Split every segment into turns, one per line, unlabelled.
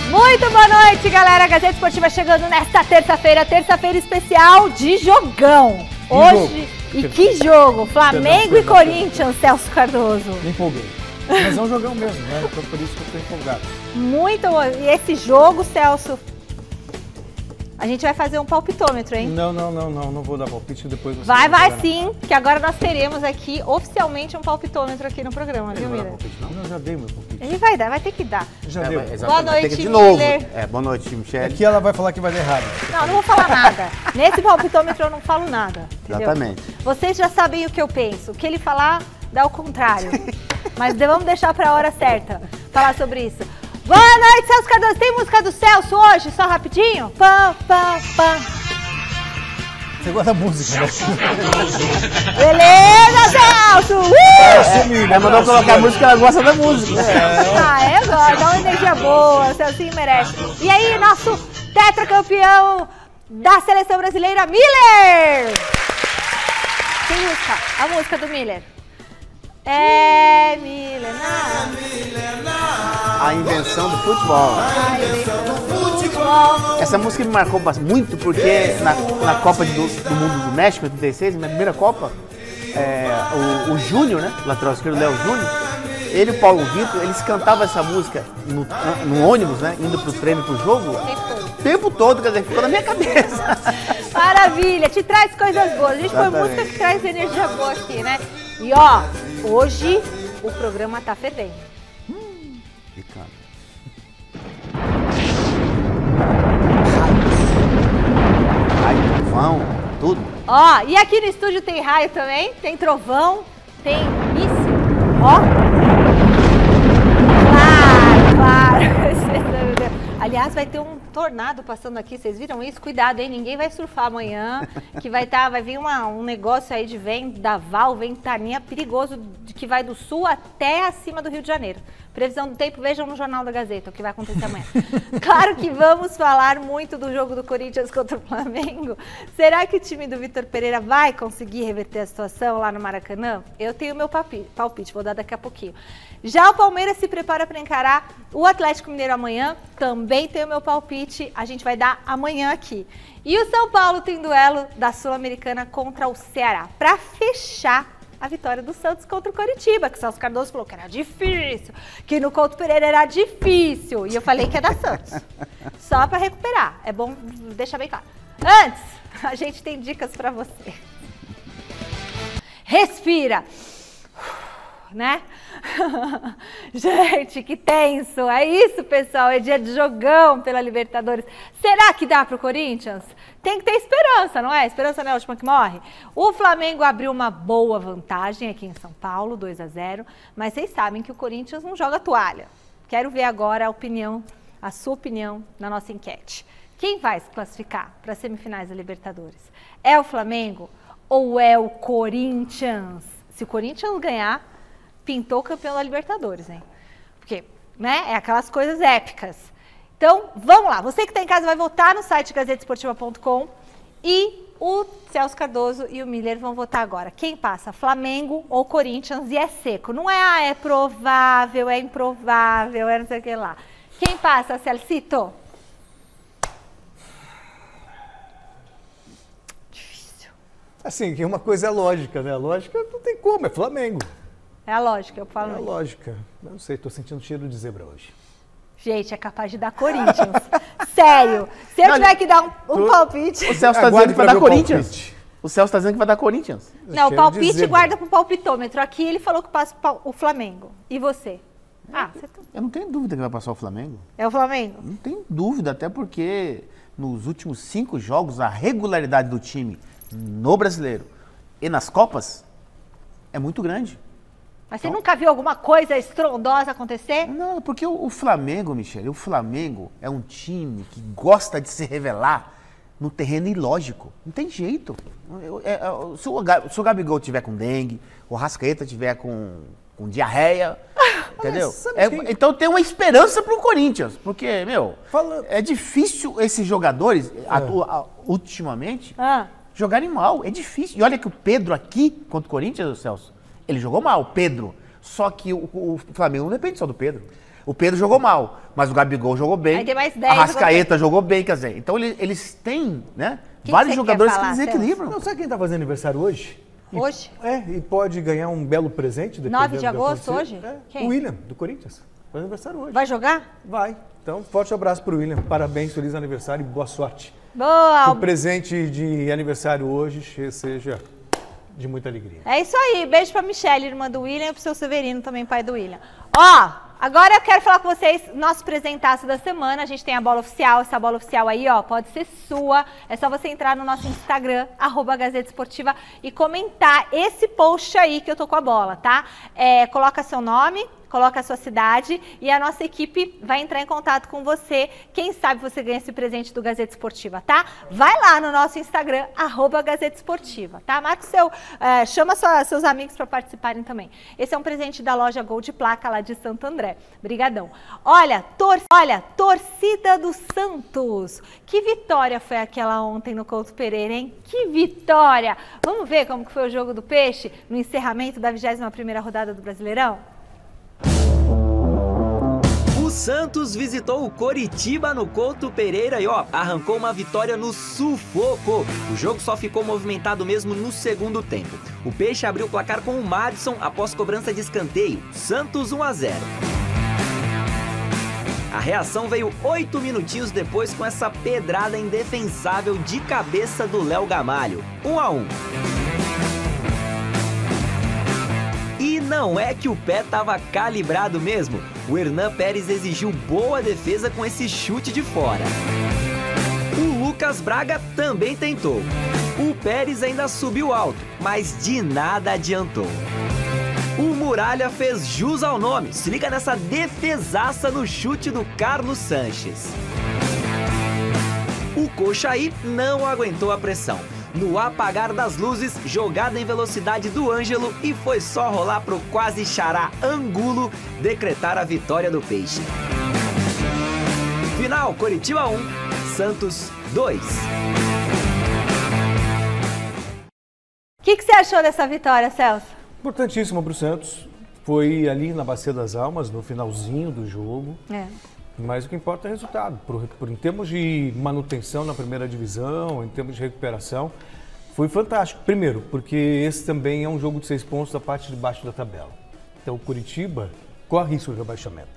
Muito boa noite, galera. Gazeta Esportiva chegando nesta terça-feira especial de jogão. Hoje, e que jogo? Flamengo e Corinthians, Celso Cardoso.
Me empolguei. Mas é um jogão mesmo, né? Então por isso que eu tô empolgado.
Muito bom. E esse jogo, Celso, a gente vai fazer um palpitômetro, hein?
Não vou dar palpite depois você.
Vai sim, que agora nós teremos aqui oficialmente um palpitômetro aqui no programa, viu, Miller?
Não, eu já dei meu palpite.
Ele vai dar, vai ter que dar.
Já deu.
Boa noite,
de novo.
Miller.
Boa noite, Michele.
Aqui ela vai falar que vai dar errado.
Não vou falar nada. Nesse palpitômetro eu não falo nada. Entendeu?
Exatamente.
Vocês já sabem o que eu penso. O que ele falar, dá o contrário. Mas vamos deixar pra hora certa falar sobre isso. Boa noite, Celso Cardoso. Tem música do Celso hoje? Só rapidinho? Pam, pam, pam.
Você gosta da música, né?
Beleza, Celso!
Ela mandou colocar a música, ela gosta da música.
Eu gosto. Dá uma energia boa. O Celcinho merece. E aí, nosso tetracampeão da seleção brasileira, Miller! Tem música. A música do Miller. É milenar.
A invenção do futebol. Essa música me marcou muito porque na Copa do Mundo do México, em 86, na primeira Copa, o Júnior, né? O lateral esquerdo, Léo Júnior, ele e o Paulo Vitor, eles cantavam essa música no ônibus, né? Indo pro treino, pro jogo. O tempo todo, quer dizer, ficou na minha cabeça.
Maravilha, te traz coisas boas. A gente põe música que traz energia boa aqui, né? E ó, hoje o programa tá fervendo.
Ficando. Raio, trovão, tudo.
Ó, e aqui no estúdio tem raio também, tem trovão, tem míssil. Ó. Claro. Aliás, vai ter um tornado passando aqui, vocês viram isso? Cuidado, hein? Ninguém vai surfar amanhã, que vai vir um negócio aí de vendaval, ventania perigoso, que vai do sul até acima do Rio de Janeiro. Previsão do tempo, vejam no Jornal da Gazeta o que vai acontecer amanhã. Claro que vamos falar muito do jogo do Corinthians contra o Flamengo. Será que o time do Vitor Pereira vai conseguir reverter a situação lá no Maracanã? Eu tenho meu palpite, vou dar daqui a pouquinho. Já o Palmeiras se prepara para encarar o Atlético Mineiro amanhã, também tem o meu palpite, a gente vai dar amanhã aqui. E o São Paulo tem duelo da Sul-Americana contra o Ceará, para fechar a vitória do Santos contra o Coritiba, que o Celso Cardoso falou que era difícil, que no Couto Pereira era difícil, e eu falei que é da Santos. Só para recuperar, é bom deixar bem claro. Antes, a gente tem dicas para você. Respira. Né? Gente, que tenso. É isso, pessoal. É dia de jogão pela Libertadores. Será que dá pro Corinthians? Tem que ter esperança, não é? Esperança não é a última que morre. O Flamengo abriu uma boa vantagem aqui em São Paulo, 2-0, mas vocês sabem que o Corinthians não joga toalha. Quero ver agora a sua opinião na nossa enquete. Quem vai se classificar para as semifinais da Libertadores? É o Flamengo ou é o Corinthians? Se o Corinthians ganhar, pintou o campeão da Libertadores, hein? Porque, né, é aquelas coisas épicas. Então, vamos lá. Você que está em casa vai votar no site gazetesportiva.com e o Celso Cardoso e o Miller vão votar agora. Quem passa, Flamengo ou Corinthians? E é seco. Não é, é provável, é improvável, é não sei o que lá. Quem passa, Celcito? Difícil.
Assim, que uma coisa é lógica, né? A lógica não tem como, é Flamengo.
É a lógica, eu falo.
É a lógica. Eu não sei, tô sentindo cheiro de zebra hoje.
Gente, é capaz de dar Corinthians. Sério. Se eu tiver que dar um palpite...
O Celso tá dizendo que vai dar Corinthians. O Celso tá dizendo que vai dar Corinthians.
Não, o palpite guarda pro palpitômetro. Aqui ele falou que passa o Flamengo. E você?
Eu não tenho dúvida que vai passar o Flamengo.
É o Flamengo?
Não tenho dúvida, até porque nos últimos 5 jogos, a regularidade do time no Brasileiro e nas Copas é muito grande.
Mas você nunca viu alguma coisa estrondosa acontecer?
Não, porque o Flamengo, Michele, o Flamengo é um time que gosta de se revelar no terreno ilógico. Não tem jeito. Se o Gabigol tiver com dengue, o Rascaeta tiver com diarreia, entendeu? Então tem uma esperança pro Corinthians, porque, é difícil esses jogadores, ultimamente, jogarem mal. É difícil. E olha que o Pedro aqui, contra o Corinthians, Celso, ele jogou mal, Pedro. Só que o Flamengo não depende só do Pedro. O Pedro jogou mal, mas o Gabigol jogou bem.
Aí tem mais 10
a Arrascaeta jogou bem, quer dizer. Então eles têm, né? Vários jogadores que desequilibram.
Não, sabe quem tá fazendo aniversário hoje?
Hoje?
E pode ganhar um belo presente.
9 de agosto, hoje?
Quem? O William, do Corinthians. Faz aniversário hoje.
Vai jogar?
Vai. Então, forte abraço pro William. Parabéns, feliz aniversário e boa sorte.
Boa!
Que o presente de aniversário hoje seja de muita alegria.
É isso aí. Beijo pra Michelle, irmã do William, e pro seu Severino, também pai do William. Ó, agora eu quero falar com vocês, nosso presentaço da semana. A gente tem a bola oficial, essa bola oficial aí, ó, pode ser sua. É só você entrar no nosso Instagram, @Gazeta Esportiva, e comentar esse post aí que eu tô com a bola, tá? Coloca seu nome, coloca a sua cidade e a nossa equipe vai entrar em contato com você. Quem sabe você ganha esse presente do Gazeta Esportiva, tá? Vai lá no nosso Instagram, @Gazeta Esportiva, tá? Marca chama seus amigos para participarem também. Esse é um presente da loja Gold Placa lá de Santo André. Brigadão. Olha, torcida do Santos. Que vitória foi aquela ontem no Couto Pereira, hein? Que vitória! Vamos ver como que foi o jogo do Peixe no encerramento da 21ª rodada do Brasileirão?
O Santos visitou o Coritiba no Couto Pereira e arrancou uma vitória no sufoco. O jogo só ficou movimentado mesmo no segundo tempo. O Peixe abriu o placar com o Madison após cobrança de escanteio. Santos 1-0. A reação veio 8 minutinhos depois com essa pedrada indefensável de cabeça do Léo Gamalho. 1-1. E não é que o pé estava calibrado mesmo. O Hernan Pérez exigiu boa defesa com esse chute de fora. O Lucas Braga também tentou. O Pérez ainda subiu alto, mas de nada adiantou. O Muralha fez jus ao nome. Se liga nessa defesaça no chute do Carlos Sanches. O Coxaí não aguentou a pressão. No apagar das luzes, jogada em velocidade do Ângelo e foi só rolar pro quase xará Angulo decretar a vitória do Peixe. Final, Coritiba 1, Santos 2.
O que você achou dessa vitória, Celso?
Importantíssimo para o Santos. Foi ali na Bacia das Almas, no finalzinho do jogo. Mas o que importa é o resultado. Em termos de manutenção na primeira divisão, em termos de recuperação, foi fantástico. Primeiro, porque esse também é um jogo de 6 pontos da parte de baixo da tabela. Então o Coritiba corre risco de rebaixamento.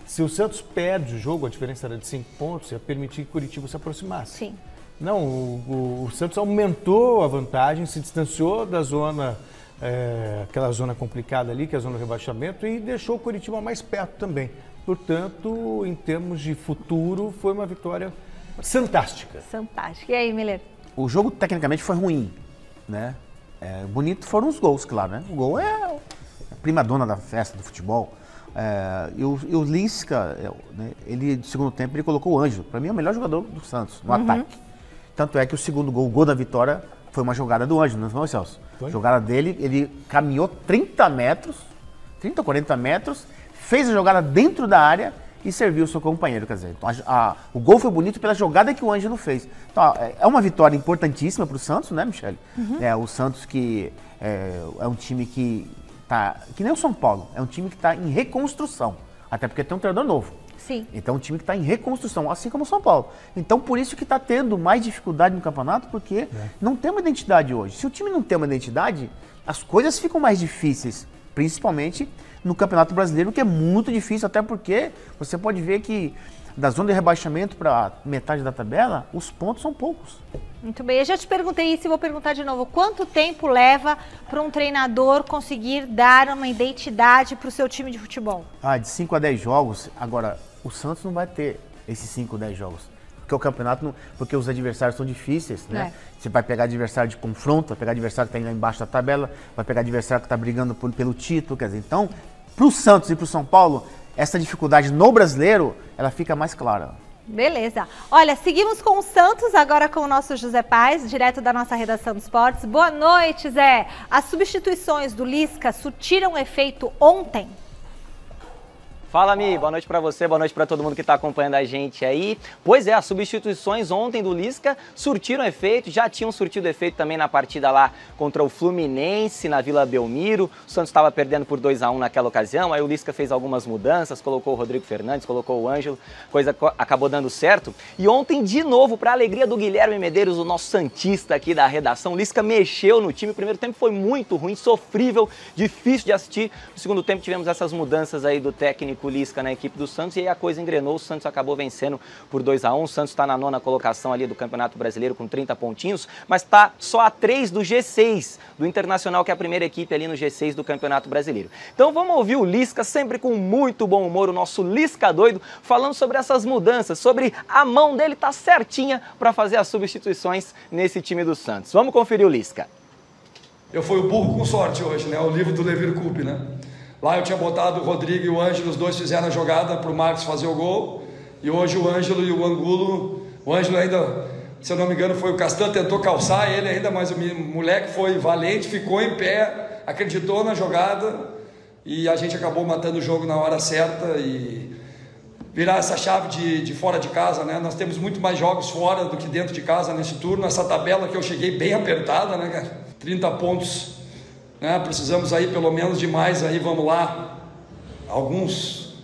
Se o Santos perde o jogo, a diferença era de 5 pontos, ia permitir que o Coritiba se aproximasse.
Sim.
Não, o Santos aumentou a vantagem, se distanciou da zona, aquela zona complicada ali, que é a zona do rebaixamento, e deixou o Coritiba mais perto também. Portanto, em termos de futuro, foi uma vitória fantástica.
Fantástica. E aí, Miller?
O jogo, tecnicamente, foi ruim, né? Bonito foram os gols, claro, né? O gol é a prima-dona da festa do futebol. E o Lisca, ele, no segundo tempo, ele colocou o Ângelo. Para mim, é o melhor jogador do Santos, no ataque. Tanto é que o segundo gol, o gol da vitória, foi uma jogada do Ângelo, não foi, Celso? A jogada dele, ele caminhou 30 ou 40 metros, fez a jogada dentro da área e serviu o seu companheiro, quer dizer. Então, o gol foi bonito pela jogada que o Ângelo fez. Então, é uma vitória importantíssima para o Santos, né, Michele? O Santos que é um time que nem o São Paulo, é um time que está em reconstrução, até porque tem um treinador novo.
Sim.
Então, é um time que está em reconstrução, assim como o São Paulo. Então, por isso que está tendo mais dificuldade no campeonato, porque não tem uma identidade hoje. Se o time não tem uma identidade, as coisas ficam mais difíceis, principalmente no Campeonato Brasileiro, que é muito difícil, até porque você pode ver que da zona de rebaixamento para metade da tabela, os pontos são poucos.
Muito bem, eu já te perguntei isso e vou perguntar de novo. Quanto tempo leva para um treinador conseguir dar uma identidade para o seu time de futebol?
De 5 a 10 jogos. Agora, o Santos não vai ter esses 5 ou 10 jogos. Porque o campeonato, porque os adversários são difíceis, né? Você vai pegar adversário de confronto, vai pegar adversário que está lá embaixo da tabela, vai pegar adversário que está brigando pelo título, quer dizer, então, para o Santos e para o São Paulo, essa dificuldade no brasileiro, ela fica mais clara.
Beleza. Olha, seguimos com o Santos, agora com o nosso José Paes, direto da nossa redação do Esportes. Boa noite, Zé. As substituições do Lisca surtiram efeito ontem?
Fala, Mi, boa noite pra você, boa noite pra todo mundo que tá acompanhando a gente aí. Pois é, as substituições ontem do Lisca surtiram efeito, já tinham surtido efeito também na partida lá contra o Fluminense, na Vila Belmiro. O Santos estava perdendo por 2-1 naquela ocasião, aí o Lisca fez algumas mudanças, colocou o Rodrigo Fernandes, colocou o Ângelo, coisa acabou dando certo. E ontem, de novo, pra alegria do Guilherme Medeiros, o nosso santista aqui da redação, o Lisca mexeu no time. O primeiro tempo foi muito ruim, sofrível, difícil de assistir. No segundo tempo tivemos essas mudanças aí do técnico Lisca na equipe do Santos e aí a coisa engrenou, o Santos acabou vencendo por 2-1, o Santos está na 9ª colocação ali do Campeonato Brasileiro com 30 pontinhos, mas está só a 3 do G6, do Internacional, que é a primeira equipe ali no G6 do Campeonato Brasileiro. Então vamos ouvir o Lisca, sempre com muito bom humor, o nosso Lisca doido, falando sobre essas mudanças, sobre a mão dele tá certinha para fazer as substituições nesse time do Santos. Vamos conferir o Lisca.
Eu fui o burro com sorte hoje, né? O livro do Levir Coupe, né? Lá eu tinha botado o Rodrigo e o Ângelo, os dois fizeram a jogada para o Marcos fazer o gol. E hoje o Ângelo e o Angulo, o Ângelo ainda, se eu não me engano, foi o Castan, tentou calçar ele ainda, mas o moleque foi valente, ficou em pé, acreditou na jogada e a gente acabou matando o jogo na hora certa e virar essa chave de fora de casa, né? Nós temos muito mais jogos fora do que dentro de casa nesse turno. Essa tabela que eu cheguei bem apertada, né, cara? 30 pontos. Precisamos aí pelo menos de mais aí, vamos lá, alguns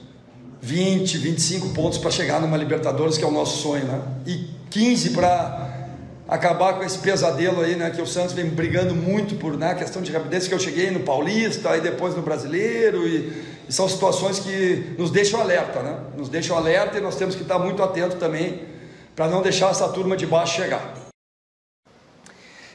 20, 25 pontos para chegar numa Libertadores, que é o nosso sonho, né? E 15 para acabar com esse pesadelo aí, né? Que o Santos vem brigando muito por, né, questão de rapidez, que eu cheguei no Paulista, aí depois no Brasileiro, e são situações que nos deixam alerta, né? Nos deixam alerta e nós temos que estar muito atentos também para não deixar essa turma de baixo chegar.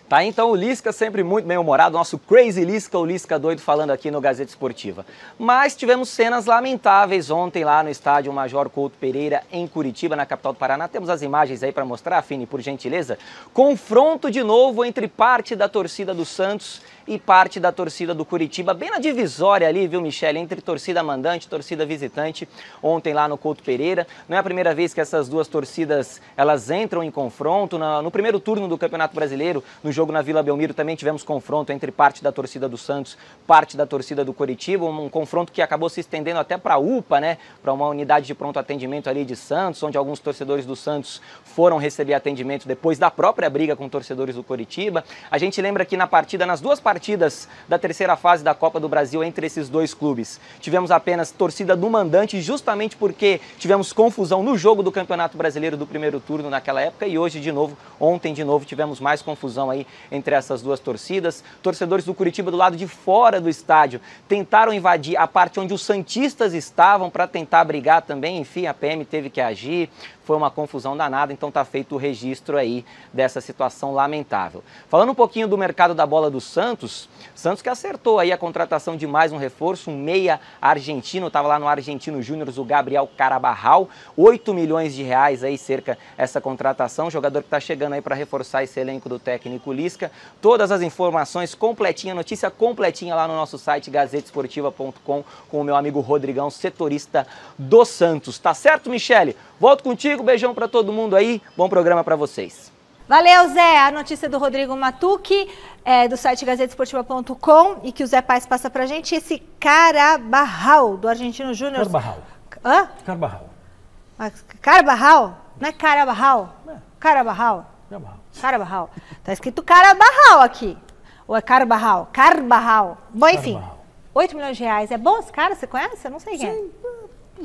Tá, então o Lisca sempre muito bem-humorado, nosso Crazy Lisca, o Lisca doido falando aqui no Gazeta Esportiva. Mas tivemos cenas lamentáveis ontem lá no estádio Major Couto Pereira, em Curitiba, na capital do Paraná. Temos as imagens aí para mostrar, Fini, por gentileza. Confronto de novo entre parte da torcida do Santos e parte da torcida do Curitiba, bem na divisória ali, viu, Michele, entre torcida mandante e torcida visitante, ontem lá no Couto Pereira. Não é a primeira vez que essas duas torcidas, elas entram em confronto. No primeiro turno do Campeonato Brasileiro, no jogo na Vila Belmiro, também tivemos confronto entre parte da torcida do Santos, parte da torcida do Curitiba, um confronto que acabou se estendendo até para a UPA, né, para uma unidade de pronto atendimento ali de Santos, onde alguns torcedores do Santos foram receber atendimento depois da própria briga com torcedores do Curitiba. A gente lembra que nas duas partidas da terceira fase da Copa do Brasil entre esses dois clubes, tivemos apenas torcida do mandante, justamente porque tivemos confusão no jogo do Campeonato Brasileiro do primeiro turno naquela época, e hoje de novo, ontem de novo, tivemos mais confusão aí entre essas duas torcidas. Torcedores do Curitiba do lado de fora do estádio tentaram invadir a parte onde os santistas estavam para tentar brigar também, enfim, a PM teve que agir. Foi uma confusão danada, então tá feito o registro aí dessa situação lamentável. Falando um pouquinho do mercado da bola do Santos que acertou aí a contratação de mais um reforço, um meia argentino, estava lá no Argentino Júnior, o Gabriel Carabarral, 8 milhões de reais aí cerca essa contratação, jogador que está chegando aí para reforçar esse elenco do técnico Lisca. Todas as informações completinha, notícia completinha lá no nosso site gazetesportiva.com com o meu amigo Rodrigão, setorista do Santos. Tá certo, Michele? Volto contigo, beijão para todo mundo aí, bom programa para vocês.
Valeu, Zé. A notícia do Rodrigo Matucci, do site gazetesportiva.com, e que o Zé Paz passa pra gente, esse Carabarral, do Argentino Júnior.
Carbarral.
Hã?
Carbarral.
Carabarral? Não é Carabarral?
É.
Carabarral?
Carbarral.
Carabarral. Tá escrito Carabarral aqui. Ou é Carbarral? Carbarral. Bom, enfim,
Carbarral.
8 milhões de reais. É bom esse cara? Você conhece? Eu não sei quem é.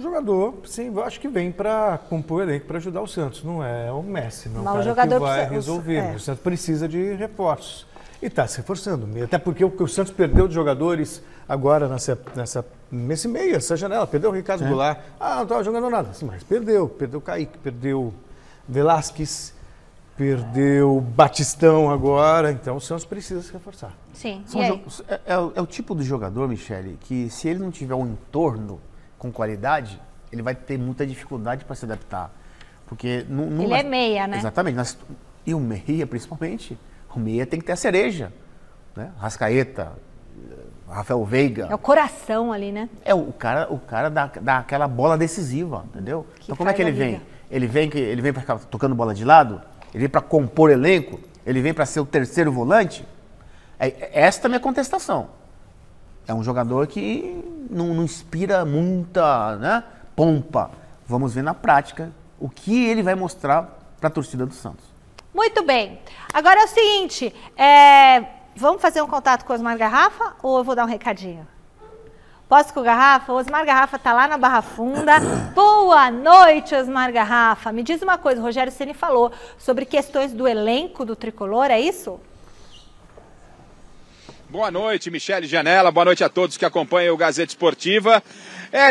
Jogador, sim, eu acho que vem para compor elenco para ajudar o Santos. Não é o Messi, não.
Mas
o
o jogador
que vai
precisa,
resolver. O Santos precisa de reforços. E está se reforçando. Até porque o Santos perdeu de jogadores agora nesse meio, essa janela. Perdeu o Ricardo Goulart. Não estava jogando nada. Sim, mas perdeu. Perdeu o Kaique, perdeu Velasquez, perdeu Batistão agora. Então o Santos precisa se reforçar.
Sim.
É o tipo de jogador, Michele, que se ele não tiver um entorno com qualidade, ele vai ter muita dificuldade para se adaptar. Porque
ele é meia, né?
Exatamente. E o meia, principalmente, o meia tem que ter a cereja. Né? Rascaeta, Rafael Veiga.
É o coração ali, né?
É o cara dá aquela bola decisiva, entendeu? Então como é que ele vem? Ele vem para ficar tocando bola de lado? Ele vem para compor elenco? Ele vem para ser o terceiro volante? Esta é a minha contestação. é um jogador que não inspira muita, né, pompa. Vamos ver na prática o que ele vai mostrar para a torcida do Santos.
Muito bem. Agora é o seguinte, vamos fazer um contato com o Osmar Garrafa ou eu vou dar um recadinho? Posso com o Garrafa? O Osmar Garrafa está lá na Barra Funda. Boa noite, Osmar Garrafa. Me diz uma coisa, o Rogério Ceni falou sobre questões do elenco do Tricolor, é isso?
Boa noite, Michele Janela. Boa noite a todos que acompanham o Gazeta Esportiva.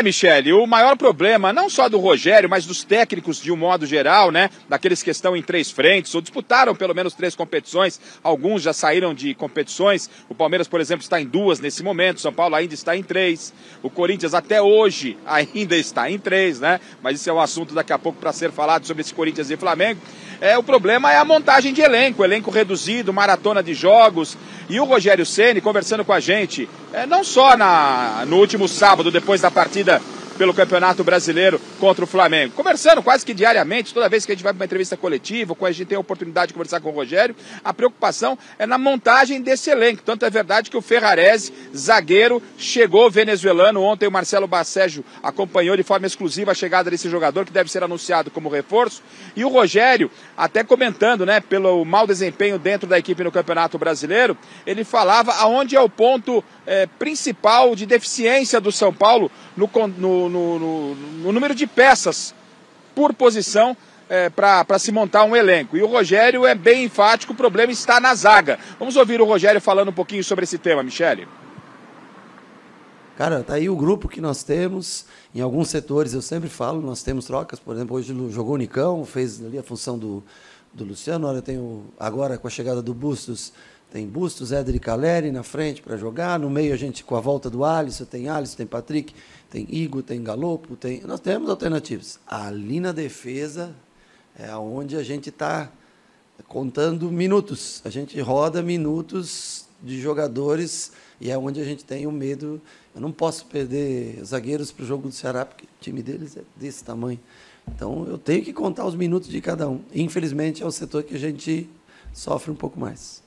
Michele, o maior problema, não só do Rogério, mas dos técnicos de um modo geral, né? Daqueles que estão em 3 frentes, ou disputaram pelo menos 3 competições, alguns já saíram de competições. O Palmeiras, por exemplo, está em 2 nesse momento, o São Paulo ainda está em 3. O Corinthians até hoje ainda está em 3, né? Mas isso é um assunto daqui a pouco para ser falado sobre esse Corinthians e Flamengo. O problema é a montagem de elenco reduzido, maratona de jogos. E o Rogério Ceni conversando com a gente, não só no último sábado, depois da partida pelo Campeonato Brasileiro contra o Flamengo, conversando quase que diariamente, toda vez que a gente vai para uma entrevista coletiva, quando a gente tem a oportunidade de conversar com o Rogério, a preocupação é na montagem desse elenco. Tanto é verdade que o Ferrarese, zagueiro, chegou venezuelano. Ontem o Marcelo Bacejo acompanhou de forma exclusiva a chegada desse jogador, que deve ser anunciado como reforço. E o Rogério, até comentando, né, pelo mau desempenho dentro da equipe no Campeonato Brasileiro, ele falava aonde é o ponto principal de deficiência do São Paulo no número de peças por posição para se montar um elenco. E o Rogério é bem enfático, o problema está na zaga. Vamos ouvir o Rogério falando um pouquinho sobre esse tema, Michele.
Cara, tá aí o grupo que nós temos. Em alguns setores, eu sempre falo, nós temos trocas. Por exemplo, hoje jogou o Nicão, fez ali a função do Luciano. Agora, com a chegada do Bustos, tem Bustos, Éder e Caleri na frente para jogar. No meio, a gente, com a volta do Alisson, tem Patrick, tem Igor, tem Galopo. Nós temos alternativas. Ali na defesa é onde a gente está contando minutos. A gente roda minutos de jogadores e é onde a gente tem o medo. Eu não posso perder zagueiros para o jogo do Ceará, porque o time deles é desse tamanho. Então, eu tenho que contar os minutos de cada um. Infelizmente, é o setor que a gente sofre um pouco mais.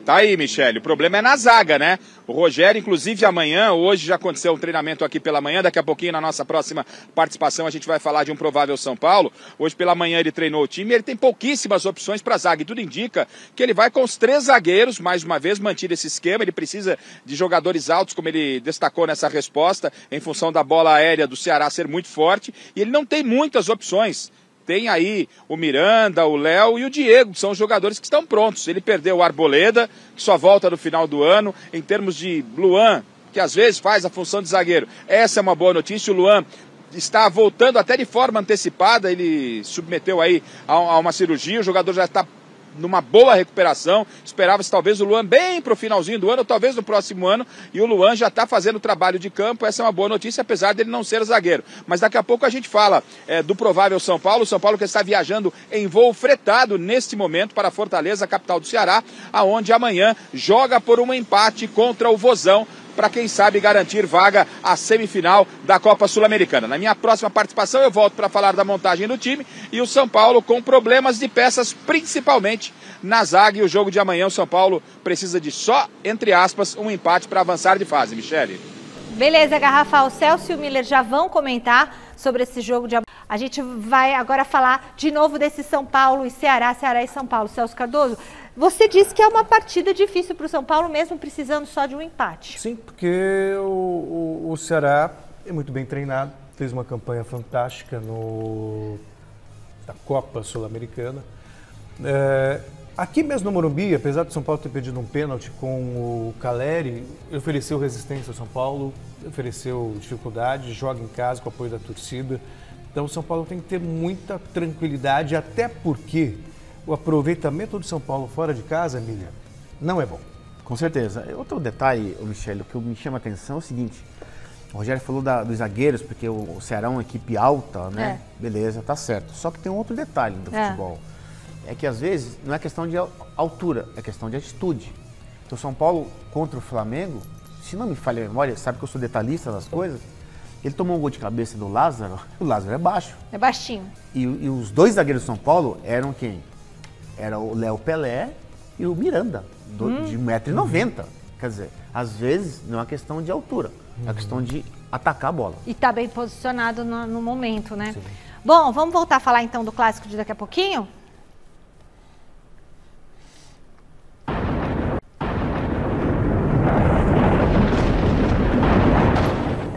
Tá aí, Michele, o problema é na zaga, né? O Rogério, inclusive amanhã, hoje já aconteceu um treinamento aqui pela manhã, daqui a pouquinho na nossa próxima participação a gente vai falar de um provável São Paulo. Hoje pela manhã ele treinou o time e ele tem pouquíssimas opções para zaga e tudo indica que ele vai com os 3 zagueiros, mais uma vez mantido esse esquema. Ele precisa de jogadores altos, como ele destacou nessa resposta, em função da bola aérea do Ceará ser muito forte, e ele não tem muitas opções. Tem aí o Miranda, o Léo e o Diego, que são os jogadores que estão prontos. Ele perdeu o Arboleda, que só volta no final do ano. Em termos de Luan, que às vezes faz a função de zagueiro, essa é uma boa notícia. O Luan está voltando até de forma antecipada, ele submeteu aí a uma cirurgia, o jogador já está numa boa recuperação. Esperava-se talvez o Luan bem para o finalzinho do ano, ou talvez no próximo ano, e o Luan já está fazendo trabalho de campo. Essa é uma boa notícia, apesar dele não ser zagueiro. Mas daqui a pouco a gente fala do provável São Paulo. O São Paulo que está viajando em voo fretado neste momento para Fortaleza, capital do Ceará, aonde amanhã joga por um empate contra o Vozão, para quem sabe garantir vaga à semifinal da Copa Sul-Americana. Na minha próxima participação eu volto para falar da montagem do time e o São Paulo com problemas de peças, principalmente na zaga. E o jogo de amanhã o São Paulo precisa de só, entre aspas, um empate para avançar de fase, Michele.
Beleza, Garrafa, o Celso e o Miller já vão comentar sobre esse jogo de amanhã. A gente vai agora falar de novo desse São Paulo e Ceará, Ceará e São Paulo. Celso Cardoso, você disse que é uma partida difícil para o São Paulo, mesmo precisando só de um empate.
Sim, porque o Ceará é muito bem treinado, fez uma campanha fantástica na Copa Sul-Americana. Aqui mesmo no Morumbi, apesar do São Paulo ter pedido um pênalti com o Caleri, ofereceu resistência ao São Paulo, ofereceu dificuldade, joga em casa com o apoio da torcida. Então o São Paulo tem que ter muita tranquilidade, até porque o aproveitamento do São Paulo fora de casa, Emília, não é bom.
Com certeza. Outro detalhe, Michele, o que me chama a atenção é o seguinte: o Rogério falou dos zagueiros, porque o Ceará é uma equipe alta, né? Beleza, tá certo. Só que tem um outro detalhe do futebol. É que às vezes não é questão de altura, é questão de atitude. Então o São Paulo contra o Flamengo, se não me falha a memória, sabe que eu sou detalhista das coisas, ele tomou um gol de cabeça do Lázaro, o Lázaro é baixo.
É baixinho.
E os 2 zagueiros do São Paulo eram quem? Era o Léo Pelé e o Miranda. de 1,90 m. Quer dizer, às vezes não é uma questão de altura, é uma questão de atacar a bola.
E tá bem posicionado no momento, né?
Sim.
Bom, vamos voltar a falar então do clássico de daqui a pouquinho?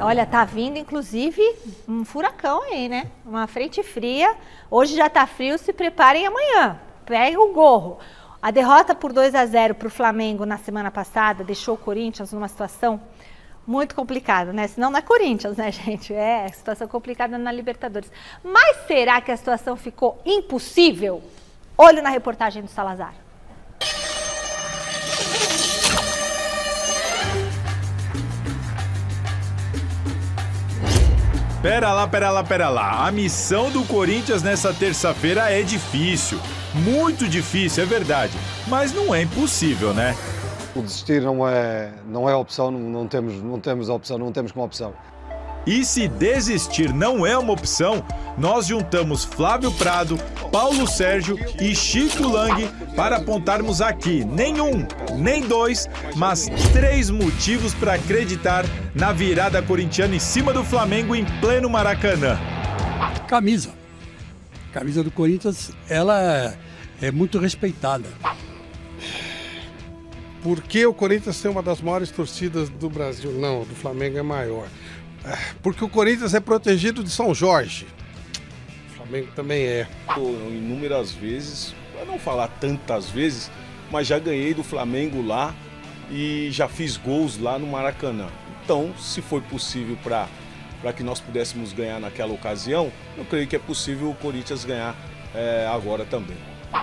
Olha, tá vindo, inclusive, um furacão aí, né? Uma frente fria. Hoje já tá frio, se preparem amanhã. Pega o gorro. A derrota por 2-0 para o Flamengo na semana passada deixou o Corinthians numa situação muito complicada, né? Senão não é Corinthians, né, gente? É situação complicada na Libertadores. Mas será que a situação ficou impossível? Olho na reportagem do Salazar.
Pera lá. A missão do Corinthians nessa terça-feira é difícil. Muito difícil, é verdade. Mas não é impossível, né?
O desistir não é opção, não temos opção, não temos como opção.
E se desistir não é uma opção, nós juntamos Flávio Prado, Paulo Sérgio e Chico Lang para apontarmos aqui nem um, nem dois, mas 3 motivos para acreditar na virada corintiana em cima do Flamengo em pleno Maracanã.
Camisa do Corinthians, ela é muito respeitada.
Por que o Corinthians tem uma das maiores torcidas do Brasil? Não, do Flamengo é maior. Porque o Corinthians é protegido de São Jorge. O Flamengo também é.
Inúmeras vezes, para não falar tantas vezes, mas já ganhei do Flamengo lá e já fiz gols lá no Maracanã. Então, se foi possível para que nós pudéssemos ganhar naquela ocasião, eu creio que é possível o Corinthians ganhar agora também.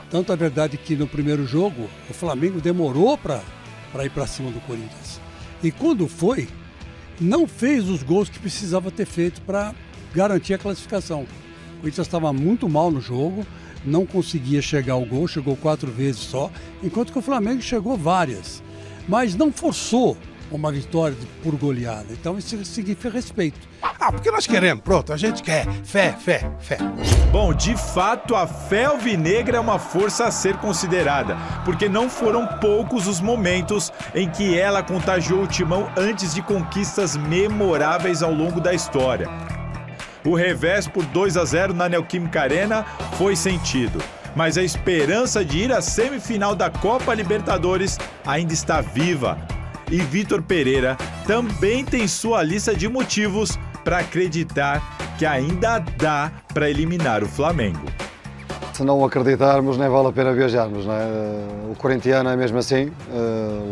Tanto é verdade que no primeiro jogo o Flamengo demorou para ir para cima do Corinthians. E quando foi, não fez os gols que precisava ter feito para garantir a classificação. O Corinthians estava muito mal no jogo, não conseguia chegar ao gol, chegou 4 vezes só, enquanto que o Flamengo chegou várias. Mas não forçou uma vitória por goleada. Então isso significa respeito.
Porque nós queremos, pronto, a gente quer. Fé.
Bom, de fato, a fé alvinegra é uma força a ser considerada, porque não foram poucos os momentos em que ela contagiou o timão antes de conquistas memoráveis ao longo da história. O revés por 2-0 na Neoquímica Arena foi sentido, mas a esperança de ir à semifinal da Copa Libertadores ainda está viva. E Vitor Pereira também tem sua lista de motivos para acreditar que ainda dá para eliminar o Flamengo.
Se não acreditarmos, nem vale a pena viajarmos, não é? O corintiano é mesmo assim,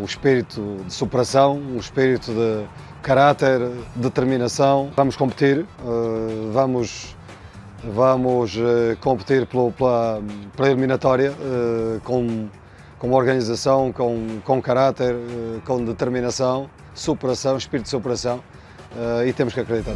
o espírito de superação, o espírito de caráter, determinação. Vamos competir, vamos competir pela eliminatória com organização, com caráter, com determinação, superação, espírito de superação, e temos que acreditar.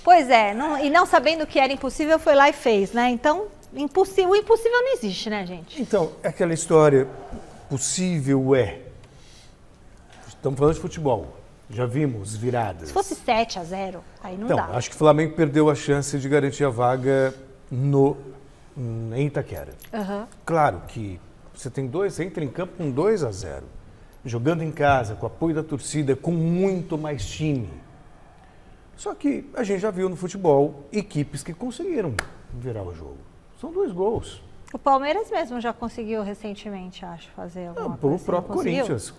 Pois é, e não sabendo que era impossível, foi lá e fez, né? Então, o impossível não existe, né, gente?
Então, é aquela história, possível é. Estamos falando de futebol. Já vimos viradas.
Se fosse 7-0, aí não dá.
Acho que o Flamengo perdeu a chance de garantir a vaga em Itaquera. Claro que você entra em campo com 2-0, jogando em casa, com apoio da torcida, com muito mais time. Só que a gente já viu no futebol equipes que conseguiram virar o jogo. São 2 gols.
O Palmeiras mesmo já conseguiu recentemente, acho, fazer alguma coisa.
O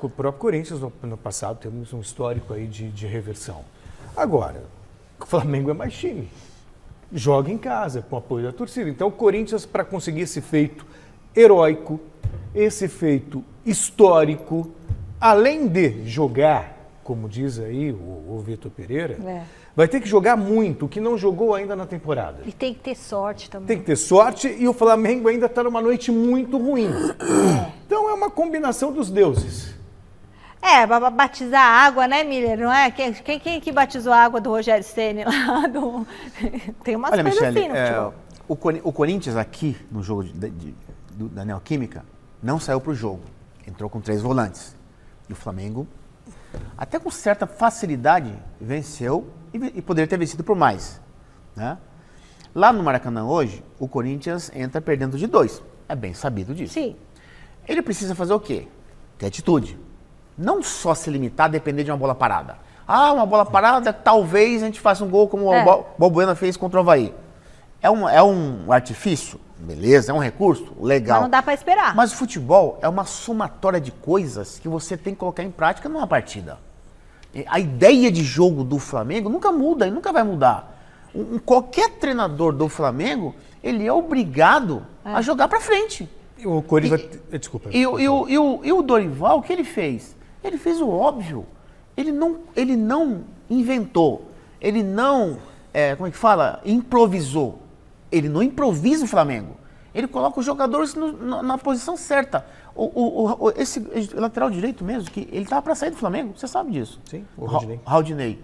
próprio Corinthians, no passado, temos um histórico aí de reversão. Agora, o Flamengo é mais time. Joga em casa, com apoio da torcida. Então, o Corinthians, para conseguir esse feito heróico, esse feito histórico, além de jogar, como diz aí o Vitor Pereira, vai ter que jogar muito, o que não jogou ainda na temporada.
E tem que ter sorte também.
Tem que ter sorte, e o Flamengo ainda está numa noite muito ruim. Então é uma combinação dos deuses.
Batizar a água, né, Miller? Não é? Quem que batizou a água do Rogério Ceni lá? Tem umas coisas
Michele,
assim no futebol.
O Corinthians aqui, no jogo da Neoquímica, não saiu para o jogo. Entrou com 3 volantes. E o Flamengo, até com certa facilidade, venceu e poderia ter vencido por mais, né? Lá no Maracanã hoje, o Corinthians entra perdendo de 2. É bem sabido disso.
Sim.
Ele precisa fazer o quê? Ter atitude. Não só se limitar a depender de uma bola parada. Ah, uma bola parada, talvez a gente faça um gol como o Balbuena fez contra o Avaí. É um artifício? Beleza, é um recurso? Legal.
Mas não dá pra esperar.
Mas o futebol é uma somatória de coisas que você tem que colocar em prática numa partida. A ideia de jogo do Flamengo nunca muda e nunca vai mudar. Qualquer treinador do Flamengo, ele é obrigado a jogar pra frente.
O Corinthians desculpa.
E o Dorival, o que ele fez? Ele fez o óbvio. Ele não inventou. Ele não, como é que fala? Improvisou. Ele não improvisa o Flamengo. Ele coloca os jogadores na posição certa. Esse lateral direito mesmo, que ele estava para sair do Flamengo, você sabe disso.
Sim, o Rodinei.
Rodinei.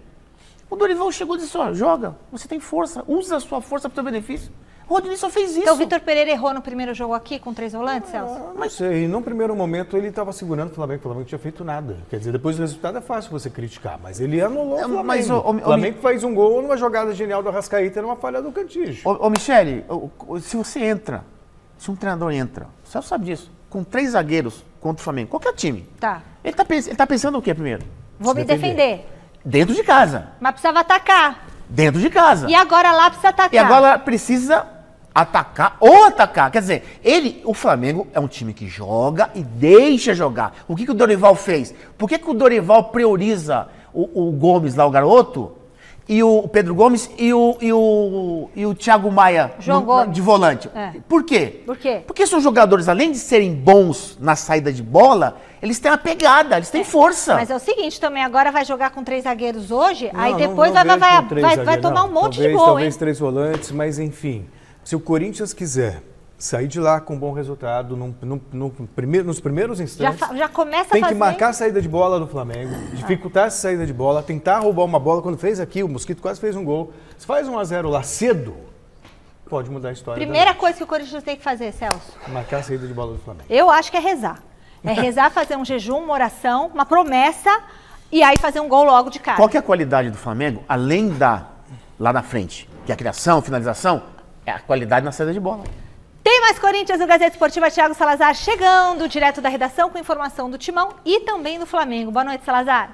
O Dorival chegou e disse, ó, joga, você tem força, usa a sua força para o seu benefício. O Rodinei só fez isso.
Então o Vitor Pereira errou no primeiro jogo aqui com 3 volantes, Celso?
Não sei, num primeiro momento ele estava segurando o Flamengo não tinha feito nada. Quer dizer, depois do resultado é fácil você criticar, mas ele anulou o Flamengo. Mas o Flamengo faz um gol numa jogada genial do Arrascaeta numa falha do Cantillo.
Ô Michele, se você entra, se um treinador entra, o Celso sabe disso, com 3 zagueiros contra o Flamengo, qualquer time,
tá.
Ele tá pensando o quê primeiro?
Vou me defender.
Dentro de casa.
Mas precisava atacar.
Dentro de casa.
E agora lá precisa atacar.
E agora precisa atacar ou atacar. Quer dizer, o Flamengo é um time que joga e deixa jogar. O que o Dorival fez? Por que o Dorival prioriza o Gomes lá, o garoto, e o Pedro Gomes e o Thiago Maia de volante? Por quê?
Por quê?
Porque são jogadores, além de serem bons na saída de bola, eles têm uma pegada, eles têm força.
Mas é o seguinte também, agora vai jogar com 3 zagueiros hoje, aí depois vai tomar um monte de gol,
talvez 3 volantes, mas enfim, se o Corinthians quiser sair de lá com um bom resultado nos primeiros instantes,
já começa
tem que marcar a saída de bola do Flamengo, dificultar essa saída de bola, tentar roubar uma bola. Quando fez aqui, o Mosquito quase fez um gol. Se faz 1-0 lá cedo, pode mudar a história.
Primeira coisa que o Corinthians tem que fazer, Celso.
Marcar a saída de bola do Flamengo.
Eu acho que é rezar. É rezar, fazer um jejum, uma oração, uma promessa e aí fazer um gol logo de cara.
Qual que é a qualidade do Flamengo, além lá na frente, que é a criação, finalização, é a qualidade na saída de bola.
Tem mais Corinthians no Gazeta Esportiva. Thiago Salazar chegando direto da redação com informação do Timão e também do Flamengo. Boa noite, Salazar.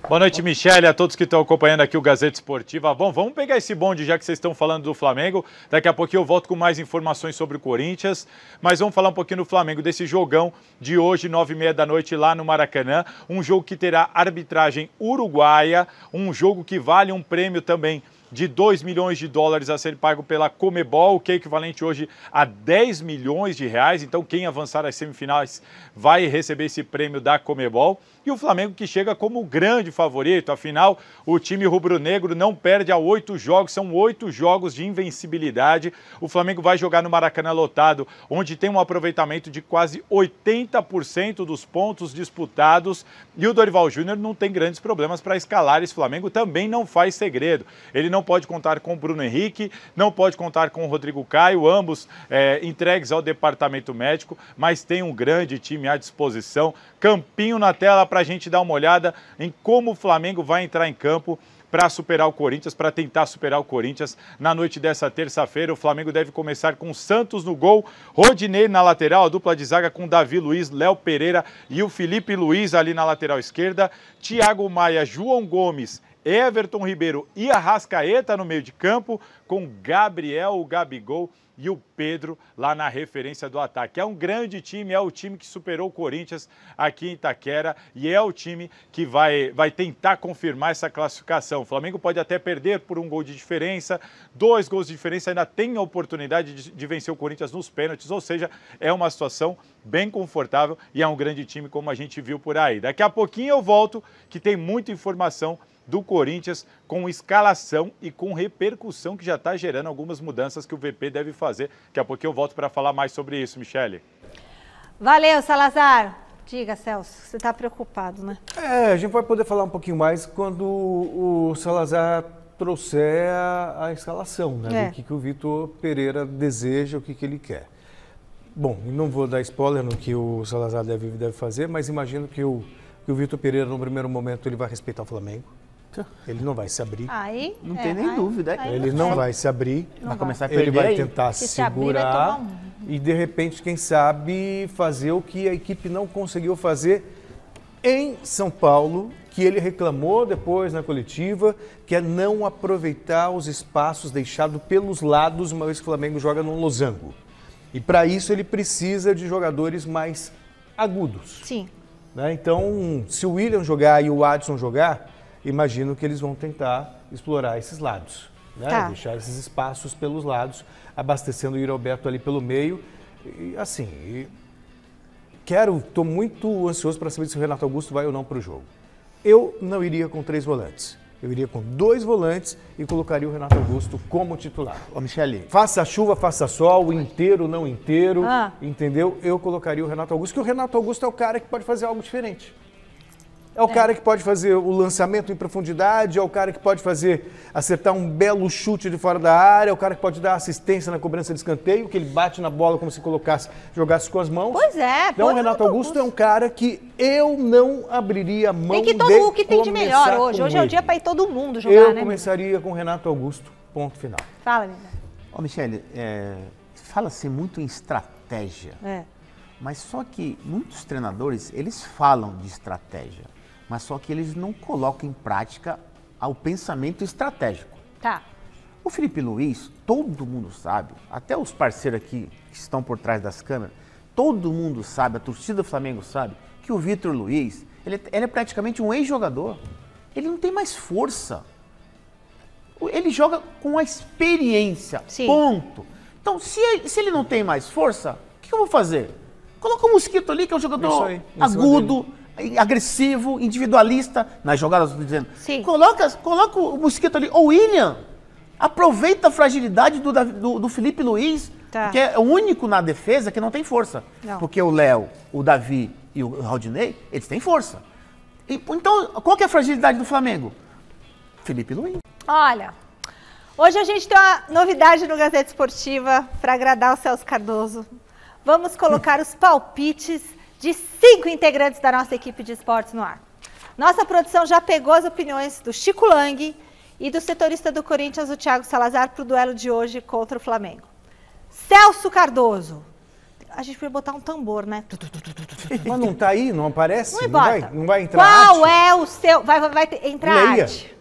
Boa noite, Michele, a todos que estão acompanhando aqui o Gazeta Esportiva. Bom, vamos pegar esse bonde já que vocês estão falando do Flamengo. Daqui a pouquinho eu volto com mais informações sobre o Corinthians. Mas vamos falar um pouquinho do Flamengo, desse jogão de hoje, 9h30 da noite, lá no Maracanã. Um jogo que terá arbitragem uruguaia, um jogo que vale um prêmio também de 2 milhões de dólares a ser pago pela Comebol, que é equivalente hoje a 10 milhões de reais. Então, quem avançar às semifinais vai receber esse prêmio da Comebol. E o Flamengo que chega como grande favorito, afinal, o time rubro-negro não perde há 8 jogos, são 8 jogos de invencibilidade. O Flamengo vai jogar no Maracanã lotado, onde tem um aproveitamento de quase 80% dos pontos disputados. E o Dorival Júnior não tem grandes problemas para escalar esse Flamengo, também não faz segredo. Ele não pode contar com o Bruno Henrique, não pode contar com o Rodrigo Caio, ambos entregues ao departamento médico, mas tem um grande time à disposição. Campinho na tela para a gente dar uma olhada em como o Flamengo vai entrar em campo para superar o Corinthians, para tentar superar o Corinthians na noite dessa terça-feira. O Flamengo deve começar com Santos no gol, Rodinei na lateral, a dupla de zaga com Davi Luiz, Léo Pereira e o Felipe Luiz ali na lateral esquerda, Thiago Maia, João Gomes, Everton Ribeiro e Arrascaeta no meio de campo, com Gabriel, o Gabigol e o Pedro lá na referência do ataque. É um grande time, é o time que superou o Corinthians aqui em Itaquera e é o time que vai tentar confirmar essa classificação. O Flamengo pode até perder por 1 gol de diferença, 2 gols de diferença, ainda tem a oportunidade de vencer o Corinthians nos pênaltis, ou seja, é uma situação bem confortável e é um grande time como a gente viu por aí. Daqui a pouquinho eu volto, que tem muita informação do Corinthians com escalação e com repercussão que já está gerando algumas mudanças que o VP deve fazer. Daqui a pouquinho eu volto para falar mais sobre isso, Michele.
Valeu, Salazar. Diga, Celso, você está preocupado, né?
A gente vai poder falar um pouquinho mais quando o Salazar trouxer a escalação, né? Do que o Vitor Pereira deseja, o que ele quer. Bom, não vou dar spoiler no que o Salazar deve fazer, mas imagino que o Vitor Pereira, no primeiro momento, ele vai respeitar o Flamengo. Ele não vai se abrir.
Aí,
Não tem nem dúvida.
Ele não vai se abrir.
Vai começar a perder.
Ele vai
aí.
tentar
Se abrir, vai
segurar
tomar
e, de repente, quem sabe, fazer o que a equipe não conseguiu fazer em São Paulo, que ele reclamou depois na coletiva, que é não aproveitar os espaços deixados pelos lados, uma vez que o Flamengo joga num losango. E para isso ele precisa de jogadores mais agudos.
Sim.
Né? Então, se o William jogar e o Adson jogar, imagino que eles vão tentar explorar esses lados. Né?
Tá.
Deixar esses espaços pelos lados, abastecendo o Yuri Alberto ali pelo meio. E assim, estou muito ansioso para saber se o Renato Augusto vai ou não para o jogo. Eu não iria com 3 volantes. Eu iria com 2 volantes e colocaria o Renato Augusto como titular.
Ô, Michele.
Faça chuva, faça sol, inteiro, não inteiro, entendeu? Eu colocaria o Renato Augusto, porque o Renato Augusto é o cara que pode fazer algo diferente. É o cara que pode fazer o lançamento em profundidade, é o cara que pode acertar um belo chute de fora da área, é o cara que pode dar assistência na cobrança de escanteio, que ele bate na bola como se jogasse com as mãos.
Pois é.
Então o Renato Augusto é um cara que eu não abriria mão
Tem que
de
todo mundo que tem de melhor
começar
hoje.
com
Hoje é o
ele.
dia para ir todo mundo jogar,
Eu
né?
começaria com o Renato Augusto, ponto final.
Fala, linda.
Ô, Michele, fala-se muito em estratégia. Mas só que muitos treinadores, eles falam de estratégia, mas só que eles não colocam em prática o pensamento estratégico.
Tá.
O Felipe Luiz, todo mundo sabe, até os parceiros aqui que estão por trás das câmeras, todo mundo sabe, a torcida do Flamengo sabe, que o Vitor Luiz, ele é praticamente um ex-jogador. Ele não tem mais força. Ele joga com a experiência, ponto. Então, se ele não tem mais força, o que eu vou fazer? Coloca o Mosquito ali, que é um jogador agudo, agressivo, individualista, nas jogadas, estou dizendo.
Sim.
Coloca o Mosquito ali. O William, aproveita a fragilidade do Felipe Luiz, que é o único na defesa que não tem força.
Não.
Porque o Léo, o Davi e o Rodinei, eles têm força. Então, qual que é a fragilidade do Flamengo? Felipe Luiz.
Olha, hoje a gente tem uma novidade no Gazeta Esportiva para agradar o Celso Cardoso. Vamos colocar os palpites de 5 integrantes da nossa equipe de esportes no ar. Nossa produção já pegou as opiniões do Chico Lang e do setorista do Corinthians, o Thiago Salazar, para o duelo de hoje contra o Flamengo. Celso Cardoso. A gente podia botar um tambor, né?
Mas não tá aí, não aparece?
Não importa.
Não vai entrar
Qual
arte?
é o seu... Vai entrar
Leia.
arte.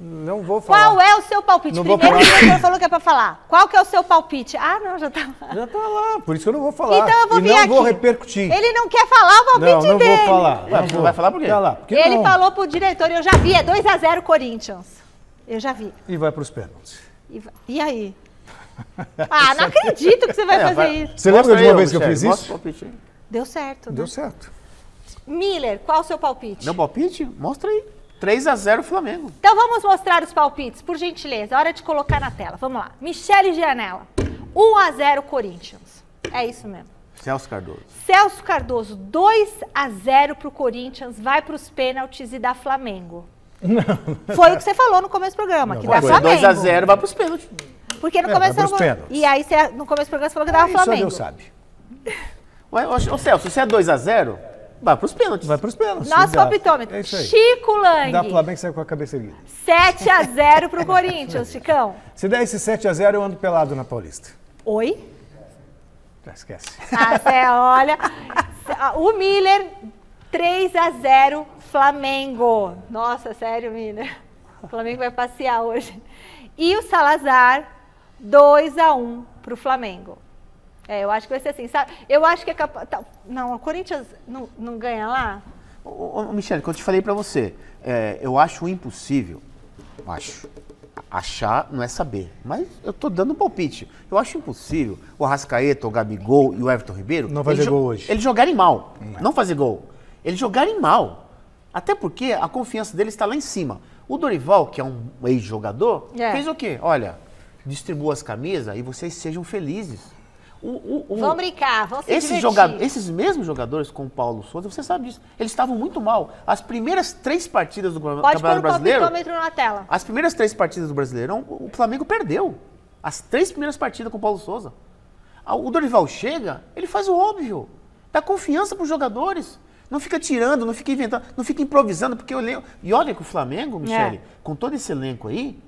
Não vou falar.
Qual é o seu palpite?
Não vou
Primeiro
falar.
o diretor falou que é para falar. Qual que é o seu palpite? Ah, não, já tá lá.
Já tá lá, por isso que eu não vou falar.
Então eu vou vir
não
aqui.
vou repercutir.
Ele não quer falar o palpite
não
dele.
vou falar.
Não vai falar por quê?
Tá lá, porque
Ele
não.
falou pro diretor, eu já vi, é 2-0 Corinthians. Eu já vi.
E vai pros pênaltis.
E aí? Ah, não acredito que você vai fazer isso.
Você lembra de uma vez que eu fiz isso?
Deu certo, né?
Deu certo.
Miller, qual o seu palpite?
Meu palpite? Mostra aí. 3-0 Flamengo.
Então vamos mostrar os palpites, por gentileza. Hora de colocar na tela. Vamos lá. Michele Gianella, 1-0 Corinthians. É isso mesmo.
Celso Cardoso.
Celso Cardoso, 2-0 pro Corinthians, vai pros pênaltis e dá Flamengo.
Não.
Foi o que você falou no começo do programa, que dá Flamengo.
2-0 vai pros pênaltis.
Porque no começo
vai pros pênaltis.
E aí no começo do programa você falou que dava
Só
Flamengo.
Deus sabe.
Ué, ô Celso, se é 2-0, vai pros pênaltis.
Vai pros pênaltis.
Nosso
Dá.
palpitômetro.
É isso aí.
Chico Lang.
Dá Flamengo e sai com a cabeça erguida.
7-0 pro Corinthians, Chicão.
Se der esse 7-0, eu ando pelado na Paulista.
Oi?
Esquece.
Ah, você olha. O Miller, 3-0 Flamengo. Nossa, sério, Miller. O Flamengo vai passear hoje. E o Salazar, 2-1 pro Flamengo. Eu acho que vai ser assim, sabe? Eu acho que é capaz... Não, o Corinthians não ganha lá?
Ô, Michele, que eu te falei pra você, eu acho impossível, achar não é saber, mas eu tô dando um palpite. Eu acho impossível o Arrascaeta, o Gabigol e o Everton Ribeiro...
Não fazer gol hoje.
Eles jogarem mal, não fazer gol. Eles jogarem mal. Até porque a confiança deles está lá em cima. O Dorival, que é um ex-jogador, fez o quê? Olha, distribua as camisas e vocês sejam felizes.
Vão brincar, vão se divertir.
Esses mesmos jogadores com o Paulo Souza, você sabe disso, eles estavam muito mal. As primeiras 3 partidas do Campeonato Brasileiro...
Pode pôr o palpitômetro na tela.
As primeiras 3 partidas do Brasileirão, o Flamengo perdeu. As 3 primeiras partidas com o Paulo Souza. O Dorival chega, ele faz o óbvio. Dá confiança para os jogadores. Não fica tirando, não fica inventando, não fica improvisando, porque eu leio. E olha que o Flamengo, Michele, com todo esse elenco aí,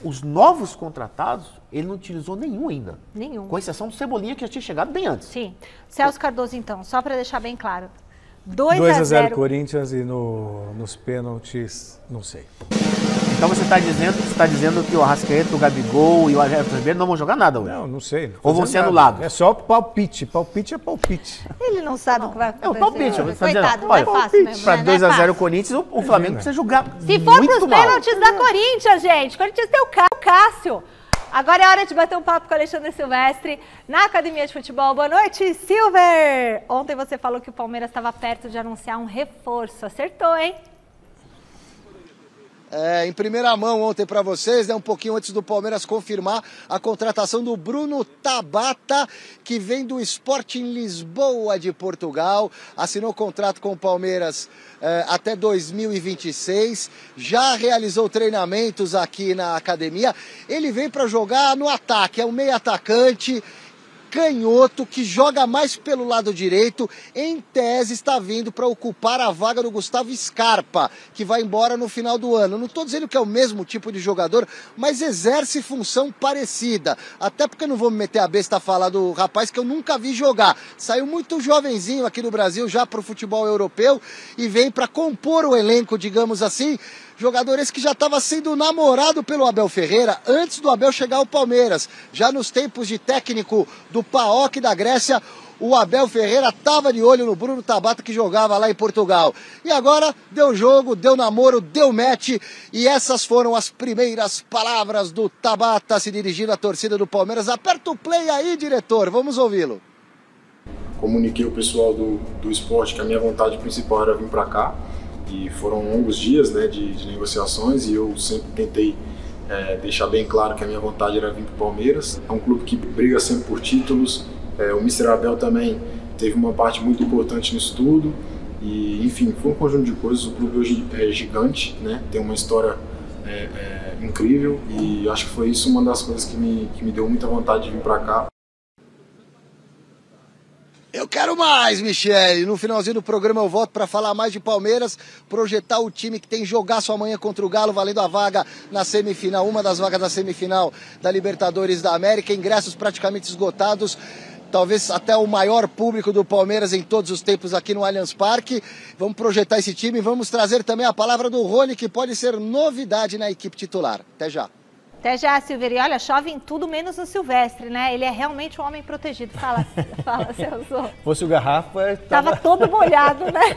os novos contratados, ele não utilizou nenhum ainda.
Nenhum.
Com exceção do Cebolinha, que já tinha chegado bem antes.
Sim. Celso Cardoso, então, só para deixar bem claro.
2-0 Corinthians e nos pênaltis, não sei.
Então você está dizendo que o Arrascaeta, o Gabigol e o Everton Ribeiro não vão jogar nada hoje?
Não sei.
Ou vão ser anulados?
É só palpite. Palpite é palpite.
Ele não sabe o que vai acontecer.
É o palpite.
Coitado, não é fácil mesmo.
Para 2-0 Corinthians, o Flamengo precisa jogar
Se for para os pênaltis da Corinthians, gente. Corinthians tem o Cássio. Agora é hora de bater um papo com o Alexandre Silvestre na Academia de Futebol. Boa noite, Silver! Ontem você falou que o Palmeiras estava perto de anunciar um reforço. Acertou, hein?
Em primeira mão ontem para vocês, né, um pouquinho antes do Palmeiras confirmar a contratação do Bruno Tabata, que vem do Sporting Lisboa de Portugal, assinou contrato com o Palmeiras até 2026, já realizou treinamentos aqui na academia. Ele vem para jogar no ataque, é um meio atacante, canhoto, que joga mais pelo lado direito, em tese está vindo para ocupar a vaga do Gustavo Scarpa, que vai embora no final do ano. Não estou dizendo que é o mesmo tipo de jogador, mas exerce função parecida. Até porque não vou me meter a besta a falar do rapaz que eu nunca vi jogar. Saiu muito jovenzinho aqui no Brasil, já para o futebol europeu, e vem para compor o elenco, digamos assim. Jogador esse que já estava sendo namorado pelo Abel Ferreira antes do Abel chegar ao Palmeiras. Já nos tempos de técnico do PAOK da Grécia, o Abel Ferreira estava de olho no Bruno Tabata, que jogava lá em Portugal. E agora deu jogo, deu namoro, deu match. E essas foram as primeiras palavras do Tabata se dirigindo à torcida do Palmeiras. Aperta o play aí, diretor, vamos ouvi-lo.
Comuniquei ao pessoal do esporte que a minha vontade principal era vir para cá. E foram longos dias, né, de negociações, e eu sempre tentei deixar bem claro que a minha vontade era vir para o Palmeiras. É um clube que briga sempre por títulos. O Mr. Abel também teve uma parte muito importante nisso tudo. E, enfim, foi um conjunto de coisas. O clube hoje é gigante, né, tem uma história incrível, e acho que foi isso uma das coisas que me deu muita vontade de vir para cá.
Eu quero mais, Michele. No finalzinho do programa eu volto para falar mais de Palmeiras, projetar o time que tem jogaço amanhã contra o Galo, valendo a vaga na semifinal, uma das vagas da semifinal da Libertadores da América, ingressos praticamente esgotados, talvez até o maior público do Palmeiras em todos os tempos aqui no Allianz Parque. Vamos projetar esse time, vamos trazer também a palavra do Rony, que pode ser novidade na equipe titular. Até já.
Até já, Silveira. E olha, chove em tudo menos no Silvestre, né? Ele é realmente um homem protegido. Fala, Celso.
Fosse o Garrafa...
Tava todo molhado, né?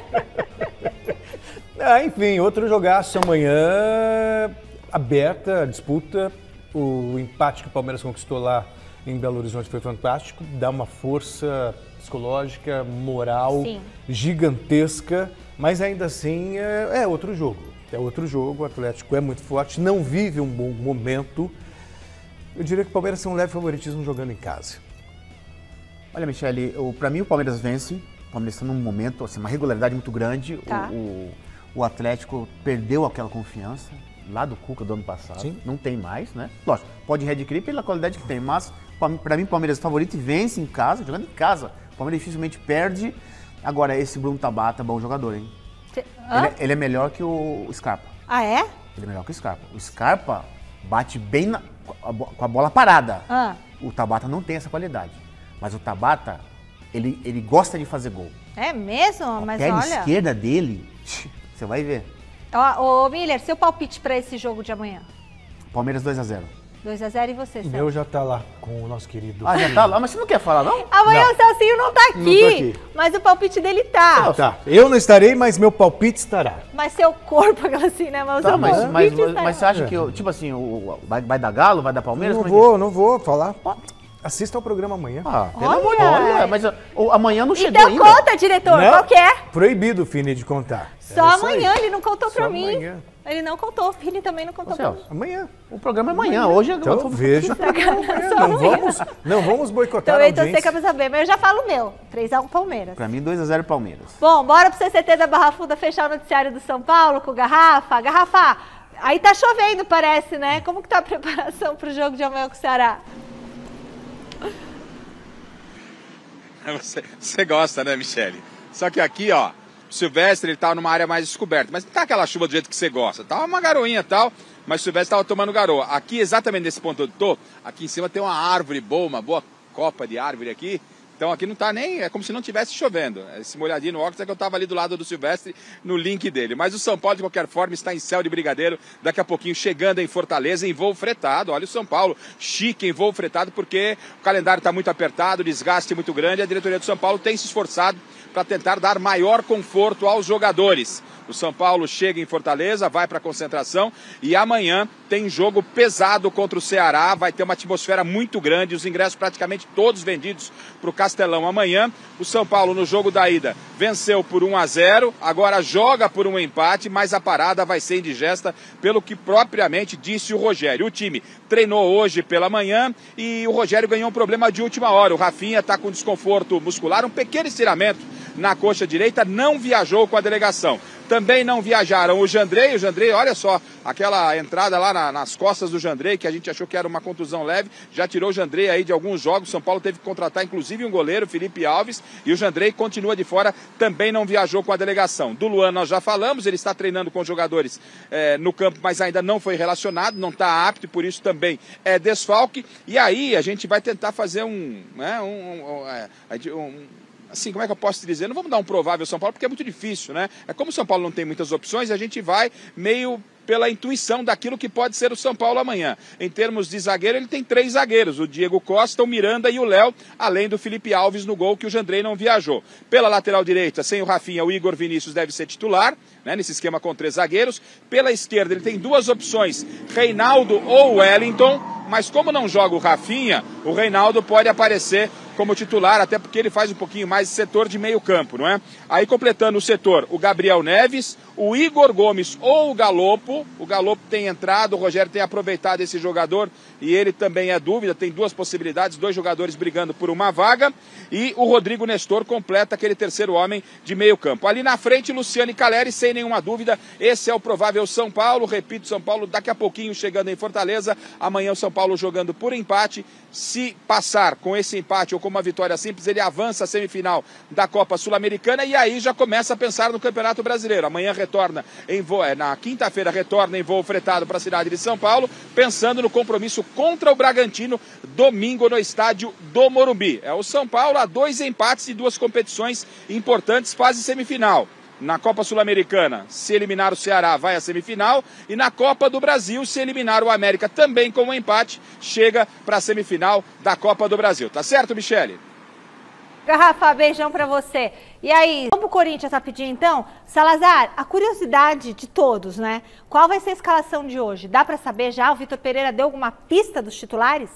Enfim, outro jogaço amanhã, aberta a disputa. O empate que o Palmeiras conquistou lá em Belo Horizonte foi fantástico. Dá uma força psicológica, moral, gigantesca. Mas ainda assim é outro jogo. É outro jogo, o Atlético é muito forte, não vive um bom momento. Eu diria que o Palmeiras tem um leve favoritismo jogando em casa.
Olha, Michele, para mim o Palmeiras vence. O Palmeiras está num momento, assim, uma regularidade muito grande.
Tá.
O Atlético perdeu aquela confiança lá do Cuca do ano passado. Sim. Não tem mais, né? Lógico, pode readquirir pela qualidade que tem, mas para mim o Palmeiras é favorito e vence em casa, jogando em casa. O Palmeiras dificilmente perde. Agora, esse Bruno Tabata, bom jogador, hein? Ele é melhor que o Scarpa.
Ah, é?
Ele é melhor que o Scarpa. O Scarpa bate bem com a bola parada. O Tabata não tem essa qualidade. Mas o Tabata, ele gosta de fazer gol.
É mesmo? Mas
olha... A
olha...
esquerda dele, você vai ver.
Ô, Miller, seu palpite para esse jogo de amanhã?
Palmeiras 2-0.
2-0 e você, Celso?
O meu já tá lá com o nosso querido...
Ah, já tá lá? Mas você não quer falar, não?
Amanhã o Celcinho não tá aqui,
não tô aqui,
mas o palpite dele tá.
Tá, eu não estarei, mas meu palpite estará.
Mas seu corpo, assim, né? Mas
tá,
o palpite
mas você acha que, tipo assim, vai dar Galo, vai dar Palmeiras?
Não vou falar. Assista ao programa amanhã.
Pelo amor de Deus. Mas amanhã não chegou ainda.
Então conta, diretor, qual que é?
Proibido, Fini, de contar.
Só amanhã, ele não contou pra mim. Amanhã. Ele não contou, o Fini também não contou pra mim.
Amanhã.
O programa é amanhã, hoje é...
Então veja. Não vamos boicotar
a audiência. Então você quer saber, mas eu já falo o meu. 3-1 Palmeiras.
Pra mim, 2-0 Palmeiras.
Bom, bora pro CCT da Barra Funda fechar o noticiário do São Paulo com o Garrafa. Garrafa, aí tá chovendo, parece, né? Como que tá a preparação pro jogo de amanhã com o Ceará?
Você gosta, né, Michele? Só que aqui, ó, O Silvestre, ele tava numa área mais descoberta, mas não tá aquela chuva do jeito que você gosta. Tava uma garoinha e tal, mas o Silvestre tava tomando garoa. Aqui, exatamente nesse ponto onde eu tô, aqui em cima tem uma árvore boa, uma boa copa de árvore aqui. Então aqui não tá nem, é como se não tivesse chovendo. Esse molhadinho no óculos é que eu tava ali do lado do Silvestre no link dele. Mas o São Paulo, de qualquer forma, está em céu de brigadeiro. Daqui a pouquinho chegando em Fortaleza em voo fretado. Olha o São Paulo, chique em voo fretado, porque o calendário está muito apertado, o desgaste é muito grande. A diretoria do São Paulo tem se esforçado para tentar dar maior conforto aos jogadores. O São Paulo chega em Fortaleza, vai para a concentração e amanhã tem jogo pesado contra o Ceará. Vai ter uma atmosfera muito grande, os ingressos praticamente todos vendidos para o Castelão amanhã. O São Paulo no jogo da ida venceu por 1-0, agora joga por um empate, mas a parada vai ser indigesta pelo que propriamente disse o Rogério. O time treinou hoje pela manhã e o Rogério ganhou um problema de última hora. O Rafinha está com desconforto muscular, um pequeno estiramento na coxa direita, não viajou com a delegação. Também não viajaram o Jandrei, olha só, aquela entrada lá nas costas do Jandrei, que a gente achou que era uma contusão leve, já tirou o Jandrei aí de alguns jogos. São Paulo teve que contratar inclusive um goleiro, Felipe Alves, e o Jandrei continua de fora, também não viajou com a delegação. Do Luan nós já falamos, ele está treinando com jogadores no campo, mas ainda não foi relacionado, não está apto e por isso também é desfalque. E aí a gente vai tentar fazer assim, como é que eu posso te dizer? Não vamos dar um provável São Paulo, porque é muito difícil, né? É como o São Paulo não tem muitas opções, a gente vai meio pela intuição daquilo que pode ser o São Paulo amanhã. Em termos de zagueiro, ele tem 3 zagueiros, o Diego Costa, o Miranda e o Léo, além do Felipe Alves no gol, que o Jandrei não viajou. Pela lateral direita, sem o Rafinha, o Igor Vinícius deve ser titular, né, nesse esquema com 3 zagueiros. Pela esquerda, ele tem 2 opções, Reinaldo ou Wellington, mas como não joga o Rafinha, o Reinaldo pode aparecer como titular, até porque ele faz um pouquinho mais de setor de meio campo, não é? Aí completando o setor, o Gabriel Neves, o Igor Gomes ou o Galopo tem entrado, o Rogério tem aproveitado esse jogador e ele também é dúvida, tem 2 possibilidades, 2 jogadores brigando por uma vaga, e o Rodrigo Nestor completa aquele terceiro homem de meio campo. Ali na frente, Luciano e Caleri, sem nenhuma dúvida, esse é o provável São Paulo. Repito, São Paulo daqui a pouquinho chegando em Fortaleza, amanhã o São Paulo jogando por empate. Se passar com esse empate ou com uma vitória simples, ele avança à semifinal da Copa Sul-Americana e aí já começa a pensar no Campeonato Brasileiro. Amanhã retorna na quinta-feira retorna em voo fretado para a cidade de São Paulo, pensando no compromisso contra o Bragantino, domingo no estádio do Morumbi. É o São Paulo a 2 empates e 2 competições importantes, fase semifinal. Na Copa Sul-Americana, se eliminar o Ceará, vai à semifinal. E na Copa do Brasil, se eliminar o América também com um empate, chega para a semifinal da Copa do Brasil. Tá certo, Michele?
Rafa, beijão pra você. E aí, vamos pro Corinthians rapidinho então? Salazar, a curiosidade de todos, né? Qual vai ser a escalação de hoje? Dá pra saber já? O Vitor Pereira deu alguma pista dos titulares?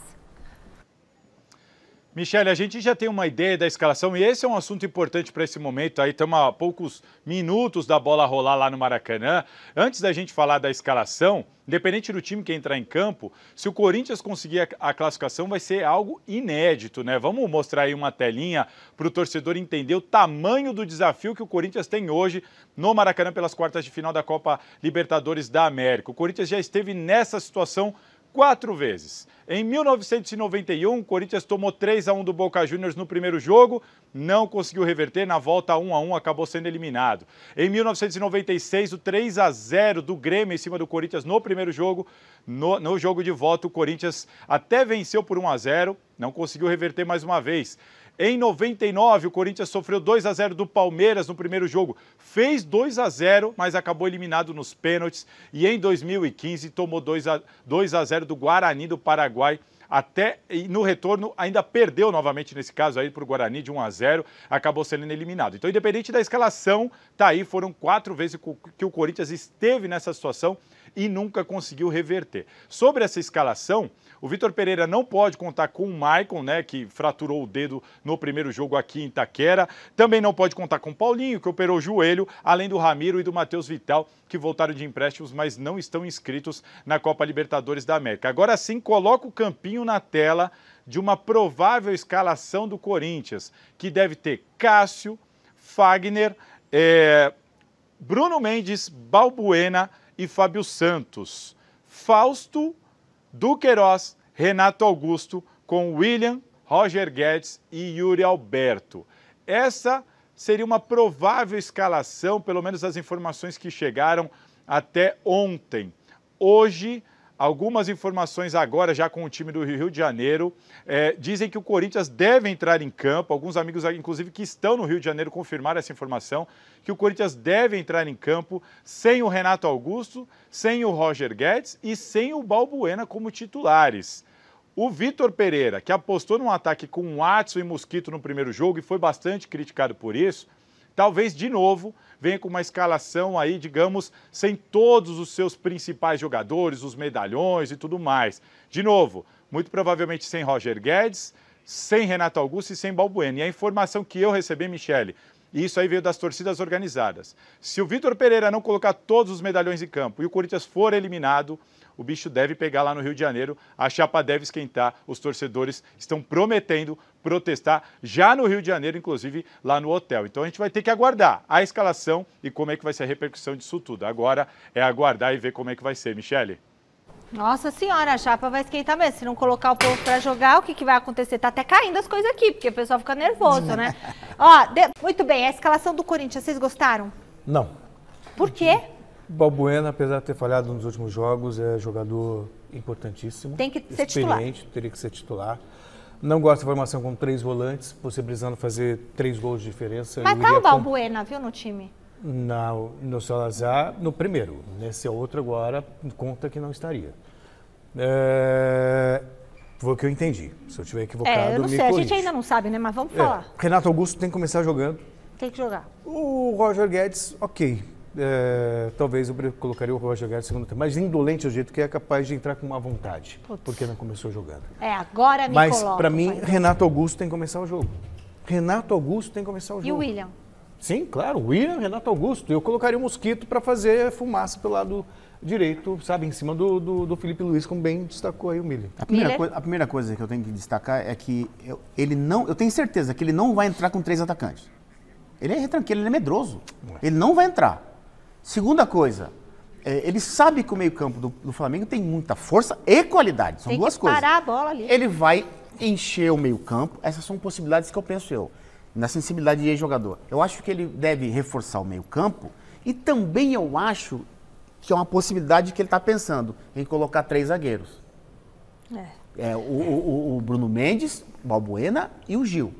Michele, a gente já tem uma ideia da escalação e esse é um assunto importante para esse momento. Aí estamos a poucos minutos da bola rolar lá no Maracanã. Antes da gente falar da escalação, independente do time que entrar em campo, se o Corinthians conseguir a classificação vai ser algo inédito, né? Vamos mostrar aí uma telinha para o torcedor entender o tamanho do desafio que o Corinthians tem hoje no Maracanã pelas quartas de final da Copa Libertadores da América. O Corinthians já esteve nessa situação 4 vezes. Em 1991, o Corinthians tomou 3-1 do Boca Juniors no primeiro jogo, não conseguiu reverter, na volta 1-1 acabou sendo eliminado. Em 1996, o 3-0 do Grêmio em cima do Corinthians no primeiro jogo, no jogo de volta o Corinthians até venceu por 1-0, não conseguiu reverter mais uma vez. Em 99, o Corinthians sofreu 2-0 do Palmeiras no primeiro jogo. Fez 2-0, mas acabou eliminado nos pênaltis. E em 2015, tomou 2-0 do Guarani do Paraguai. E no retorno ainda perdeu novamente nesse caso aí para o Guarani de 1-0, acabou sendo eliminado. Então, independente da escalação, tá aí, foram 4 vezes que o Corinthians esteve nessa situação e nunca conseguiu reverter. Sobre essa escalação, o Vitor Pereira não pode contar com o Maicon, né, que fraturou o dedo no primeiro jogo aqui em Itaquera. Também não pode contar com o Paulinho, que operou o joelho, além do Ramiro e do Matheus Vital, que voltaram de empréstimos, mas não estão inscritos na Copa Libertadores da América. Agora sim, coloca o campinho na tela de uma provável escalação do Corinthians, que deve ter Cássio, Fagner, Bruno Mendes, Balbuena e Fábio Santos. Fausto, Duqueiroz, Renato Augusto, com William, Roger Guedes e Yuri Alberto. Essa seria uma provável escalação, pelo menos as informações que chegaram até ontem. Hoje, algumas informações agora, já com o time do Rio de Janeiro, dizem que o Corinthians deve entrar em campo. Alguns amigos, inclusive, que estão no Rio de Janeiro, confirmaram essa informação, que o Corinthians deve entrar em campo sem o Renato Augusto, sem o Roger Guedes e sem o Balbuena como titulares. O Vitor Pereira, que apostou num ataque com o Watson e Mosquito no primeiro jogo e foi bastante criticado por isso, talvez de novo venha com uma escalação aí, digamos, sem todos os seus principais jogadores, os medalhões e tudo mais. De novo, muito provavelmente sem Roger Guedes, sem Renato Augusto e sem Balbuena. E a informação que eu recebi, Michele, e isso aí veio das torcidas organizadas. Se o Vitor Pereira não colocar todos os medalhões em campo e o Corinthians for eliminado, o bicho deve pegar lá no Rio de Janeiro, a chapa deve esquentar, os torcedores estão prometendo protestar já no Rio de Janeiro, inclusive lá no hotel. Então a gente vai ter que aguardar a escalação e como é que vai ser a repercussão disso tudo. Agora é aguardar e ver como é que vai ser, Michele.
Nossa senhora, a chapa vai esquentar mesmo. Se não colocar o povo pra jogar, o que vai acontecer? Tá até caindo as coisas aqui, porque o pessoal fica nervoso, né? Ó, muito bem, a escalação do Corinthians, vocês gostaram?
Não.
Por quê?
Balbuena, apesar de ter falhado nos últimos jogos, é jogador importantíssimo.
Tem que ser titular.
Teria que ser titular. Não gosto da formação com 3 volantes, possibilizando fazer 3 gols de diferença.
Mas tá o Balbuena, viu, no time?
No Salazar, no primeiro. Nesse outro agora, conta que não estaria. Foi o que eu entendi. Se eu estiver equivocado,
eu não sei, a gente ainda não sabe, né? Mas vamos falar.
Renato Augusto tem que começar jogando.
Tem que jogar.
O Roger Guedes, ok. Talvez eu colocaria o Roger Guedes no segundo tempo. Mas indolente ao jeito que é capaz de entrar com uma vontade. Porque não começou jogando.
Agora me
Mas,
coloca.
para mim, Renato Augusto tem que começar o jogo. Renato Augusto tem que começar o jogo.
E o William?
Sim, claro. William, Renato Augusto. Eu colocaria o Mosquito para fazer fumaça pelo lado direito, sabe? Em cima do Felipe Luiz, como bem destacou aí o Miller.
A primeira coisa que eu tenho que destacar é que eu tenho certeza que ele não vai entrar com 3 atacantes. Ele é retranqueiro, ele é medroso. Ele não vai entrar. Segunda coisa, ele sabe que o meio-campo do Flamengo tem muita força e qualidade. São duas coisas.
Tem que parar a bola ali.
Ele vai encher o meio-campo. Essas são possibilidades que eu penso na sensibilidade de ex-jogador. Eu acho que ele deve reforçar o meio-campo e também eu acho que é uma possibilidade que ele está pensando em colocar 3 zagueiros. O Bruno Mendes, Balbuena e o Gil.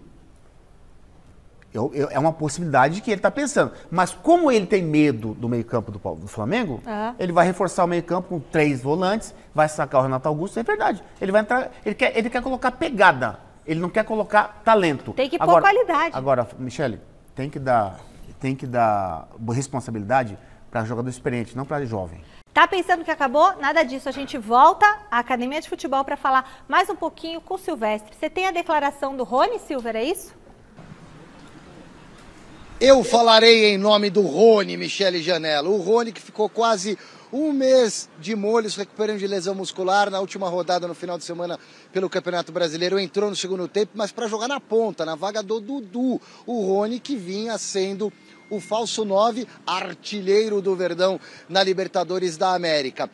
É uma possibilidade que ele está pensando. Mas como ele tem medo do meio-campo do Flamengo, ele vai reforçar o meio-campo com 3 volantes, vai sacar o Renato Augusto, é verdade. Ele vai entrar, ele quer colocar pegada, ele não quer colocar talento.
Tem que pôr qualidade.
Agora, Michele, tem que dar responsabilidade para jogador experiente, não para jovem.
Tá pensando que acabou? Nada disso. A gente volta à Academia de Futebol para falar mais um pouquinho com o Silvestre. Você tem a declaração do Rony Silver, é isso?
Eu falarei em nome do Rony, Michele Janela. O Rony que ficou quase um mês de molhos, recuperando de lesão muscular na última rodada no final de semana pelo Campeonato Brasileiro. Entrou no segundo tempo, mas para jogar na ponta, na vaga do Dudu. O Rony que vinha sendo o falso 9, artilheiro do Verdão na Libertadores da América.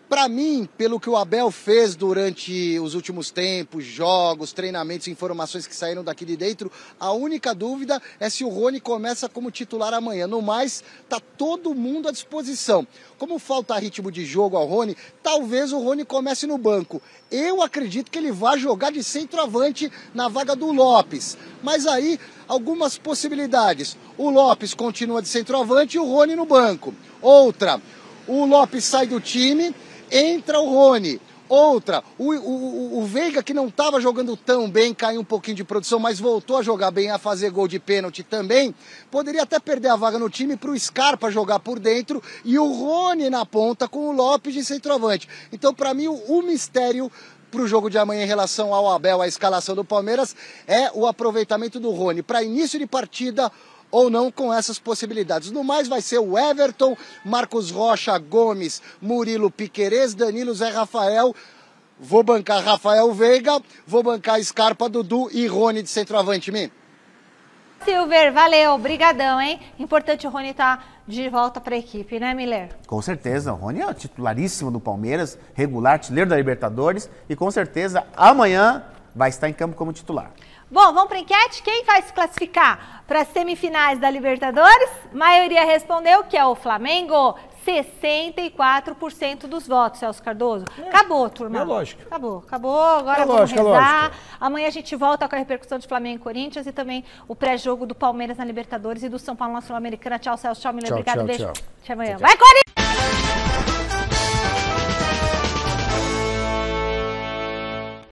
Para mim, pelo que o Abel fez durante os últimos tempos, jogos, treinamentos, informações que saíram daqui de dentro, a única dúvida é se o Rony começa como titular amanhã. No mais, tá todo mundo à disposição. Como falta ritmo de jogo ao Rony, talvez o Rony comece no banco. Eu acredito que ele vai jogar de centroavante na vaga do Lopes. Mas aí, algumas possibilidades. O Lopes continua de centroavante e o Rony no banco. Outra, o Lopes sai do time, entra o Rony. Outra, o Veiga, que não estava jogando tão bem, caiu um pouquinho de produção, mas voltou a jogar bem, a fazer gol de pênalti também, poderia até perder a vaga no time para o Scarpa jogar por dentro e o Rony na ponta com o Lopes de centroavante. Então, para mim, o mistério para o jogo de amanhã em relação ao Abel, a escalação do Palmeiras, é o aproveitamento do Rony. Para início de partida, ou não, com essas possibilidades. No mais, vai ser o Everton, Marcos Rocha, Gomes, Murilo, Piquerez, Danilo, Zé Rafael. Vou bancar Rafael Veiga, vou bancar Scarpa, Dudu e Rony de centroavante, Mi.
Silver, valeu, brigadão, hein? Importante o Rony estar de volta para a equipe, né, Miller?
Com certeza, o Rony é o titularíssimo do Palmeiras, regular, artilheiro da Libertadores e com certeza amanhã vai estar em campo como titular.
Bom, vamos para a enquete? Quem vai se classificar para as semifinais da Libertadores? A maioria respondeu que é o Flamengo. 64% dos votos, Celso Cardoso. Acabou, turma.
É lógico.
Acabou. Agora vamos rezar. Amanhã a gente volta com a repercussão de Flamengo e Corinthians e também o pré-jogo do Palmeiras na Libertadores e do São Paulo na Sul-Americana. Tchau, Celso. Tchau, Miller. Obrigado. Beijo. Até amanhã. Vai, Corinthians!